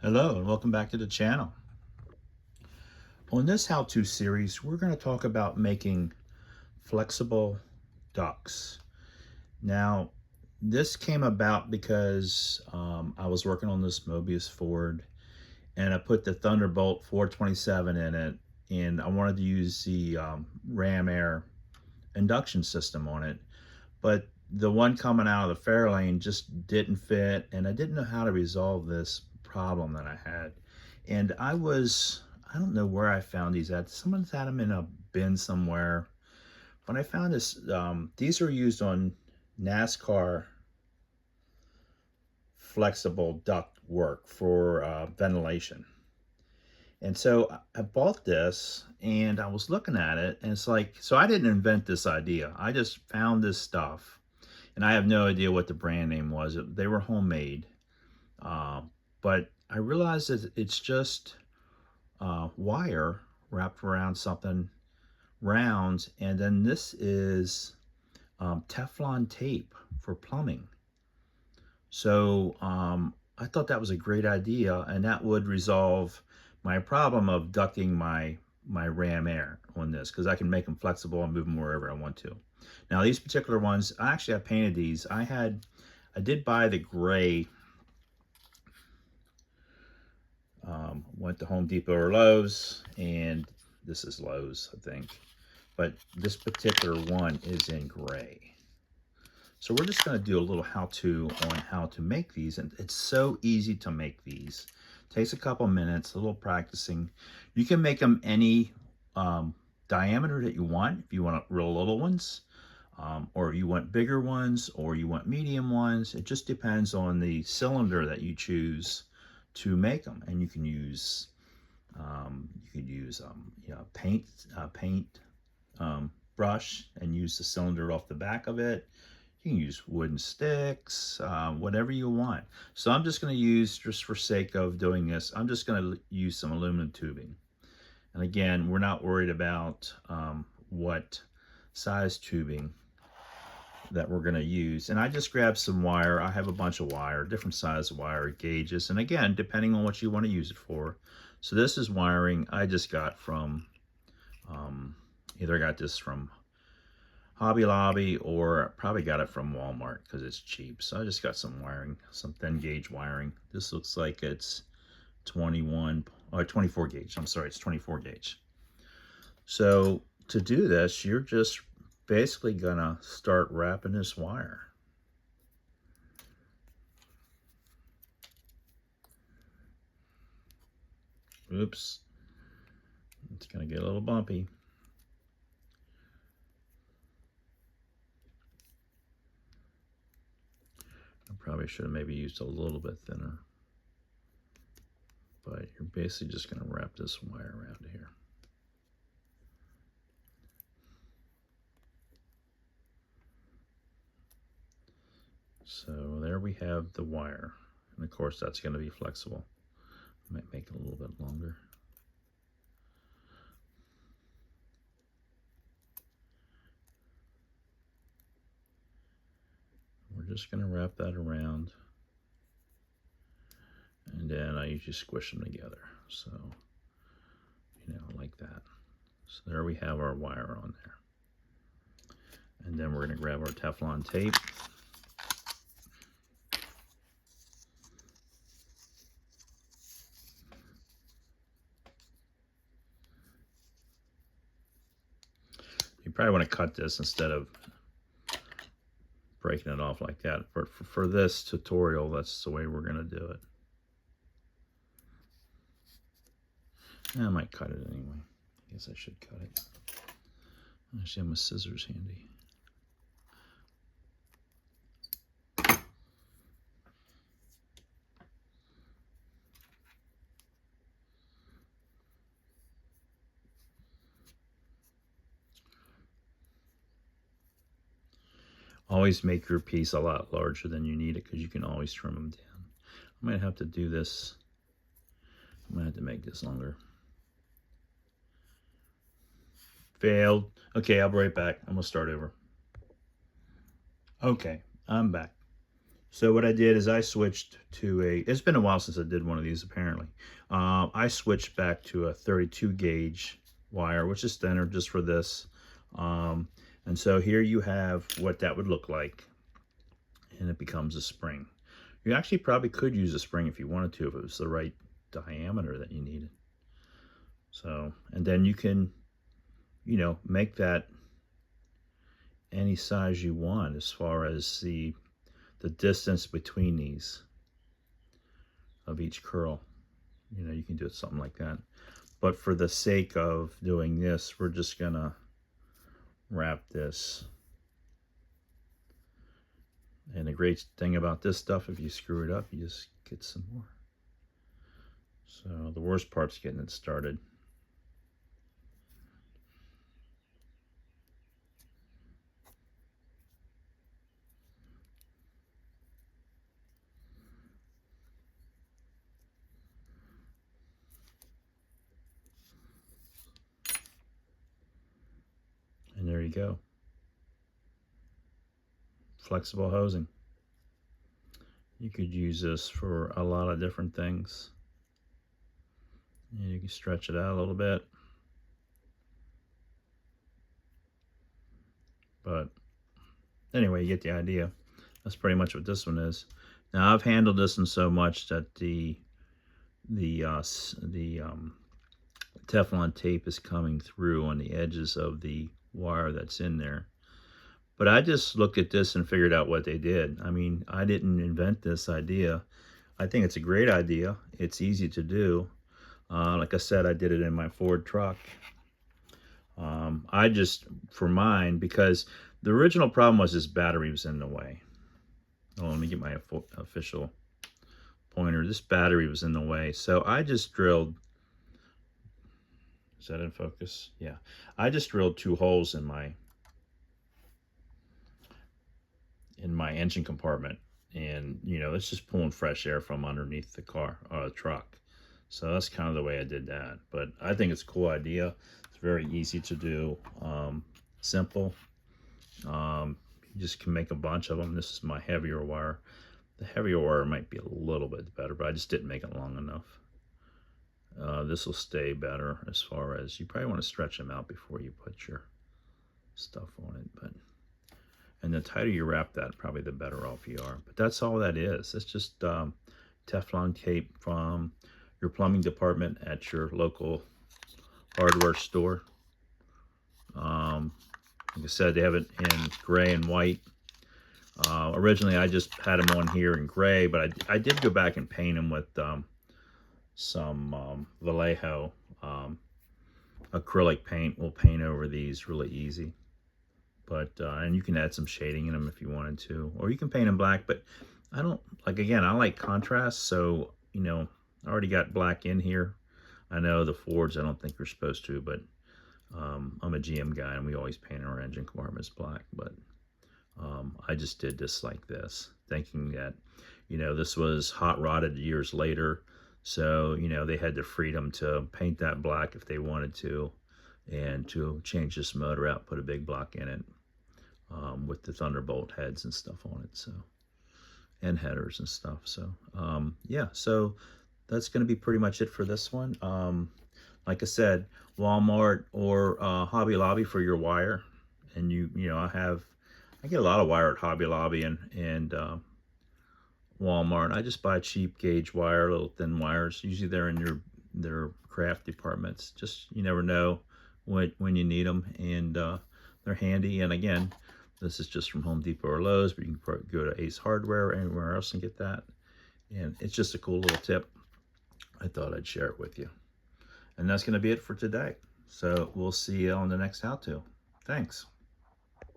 Hello and welcome back to the channel. On this how-to series, we're going to talk about making flexible ducts. Now, this came about because I was working on this Mobius Ford and I put the Thunderbolt 427 in it, and I wanted to use the ram air induction system on it, but the one coming out of the Fairlane just didn't fit, and I didn't know how to resolve this problem that I had. And I don't know where I found these at. Someone's had them in a bin somewhere. But I found this, these are used on NASCAR flexible duct work for ventilation. And so I bought this and I was looking at it, and it's like, so I didn't invent this idea. I just found this stuff and I have no idea what the brand name was. They were homemade. Uh, but I realized that it's just wire wrapped around something round, and then this is Teflon tape for plumbing. So I thought that was a great idea, and that would resolve my problem of ducting my ram air on this, because I can make them flexible and move them wherever I want to. Now these particular ones, I painted these. I did buy the gray. Went to Home Depot or Lowe's, and this is Lowe's, I think. But this particular one is in gray. So we're just going to do a little how-to on how to make these, and it's so easy to make these. It takes a couple minutes, a little practicing. You can make them any diameter that you want. If you want real little ones, or you want bigger ones, or you want medium ones. It just depends on the cylinder that you choose to make them. And you can use paint brush and use the cylinder off the back of it. You can use wooden sticks, whatever you want. So I'm just going to use, just for sake of doing this, I'm just going to use some aluminum tubing. And again, we're not worried about what size tubing that we're going to use. And I just grabbed some wire. I have a bunch of wire, different size wire gauges, and again, depending on what you want to use it for. So this is wiring I just got from either I got this from Hobby Lobby, or probably got it from Walmart because it's cheap. So I just got some wiring, some thin gauge wiring. This looks like it's 24 gauge. I'm sorry, it's 24 gauge. So to do this, you're just basically gonna start wrapping this wire. Oops, it's gonna get a little bumpy. I probably should have maybe used a little bit thinner, but you're basically just gonna wrap this wire around here. So there we have the wire, and of course that's going to be flexible. I might make it a little bit longer. We're just going to wrap that around, and then I usually squish them together, so like that. So there we have our wire on there, and then we're going to grab our Teflon tape. You probably want to cut this instead of breaking it off like that. For this tutorial, that's the way we're going to do it. I might cut it anyway. I guess I should cut it. I actually have my scissors handy. Always make your piece a lot larger than you need it, because you can always trim them down. I might have to do this. I might have to make this longer. Failed. Okay, I'll be right back. I'm gonna start over. Okay, I'm back. So what I did is I switched to it's been a while since I did one of these apparently. I switched back to a 32 gauge wire, which is standard just for this. Um, and so here you have what that would look like, and it becomes a spring. You actually probably could use a spring if you wanted to, if it was the right diameter that you needed. So, and then you can, make that any size you want as far as the distance between these of each curl. You can do it something like that. But for the sake of doing this, we're just gonna wrap this. And the great thing about this stuff, if you screw it up, you just get some more. So the worst part's getting it started. And there you go. Flexible hosing. You could use this for a lot of different things. And you can stretch it out a little bit. But anyway, you get the idea. That's pretty much what this one is. Now I've handled this one so much that the Teflon tape is coming through on the edges of the wire that's in there. But I just looked at this and figured out what they did. I mean, I didn't invent this idea. I think it's a great idea. It's easy to do. Like I said, I did it in my Ford truck. I just, for mine, because the original problem was this battery was in the way. Oh, let me get my official pointer. This battery was in the way. So I just drilled, is that in focus? Yeah. I just drilled 2 holes in my engine compartment. And, it's just pulling fresh air from underneath the car or the truck. So that's kind of the way I did that. But I think it's a cool idea. It's very easy to do. Simple. You just can make a bunch of them. This is my heavier wire. The heavier wire might be a little bit better, but I just didn't make it long enough. This will stay better as far as, you probably want to stretch them out before you put your stuff on it. And the tighter you wrap that, probably the better off you are. But that's all that is. It's just Teflon tape from your plumbing department at your local hardware store. Like I said, they have it in gray and white. Originally, I just had them on here in gray, but I did go back and paint them with some Vallejo acrylic paint. We'll paint over these really easy. But and you can add some shading in them if you wanted to, or you can paint them black. But I don't again, I like contrast, so I already got black in here. I know the Fords, I don't think you're supposed to, but I'm a GM guy and we always paint our engine compartments black. But I just did this like this, thinking that this was hot rodded years later, so they had the freedom to paint that black if they wanted to, and to change this motor out, put a big block in it. With the Thunderbolt heads and stuff on it, so, and headers and stuff. So yeah, so that's going to be pretty much it for this one. Like I said, Walmart or Hobby Lobby for your wire. And I get a lot of wire at Hobby Lobby and Walmart. I just buy cheap gauge wire, little thin wires. Usually they're in their craft departments. Just, you never know when you need them, and they're handy. And again, this is just from Home Depot or Lowe's, but you can go to Ace Hardware or anywhere else and get that. And it's just a cool little tip. I thought I'd share it with you. And that's going to be it for today. So we'll see you on the next how-to. Thanks.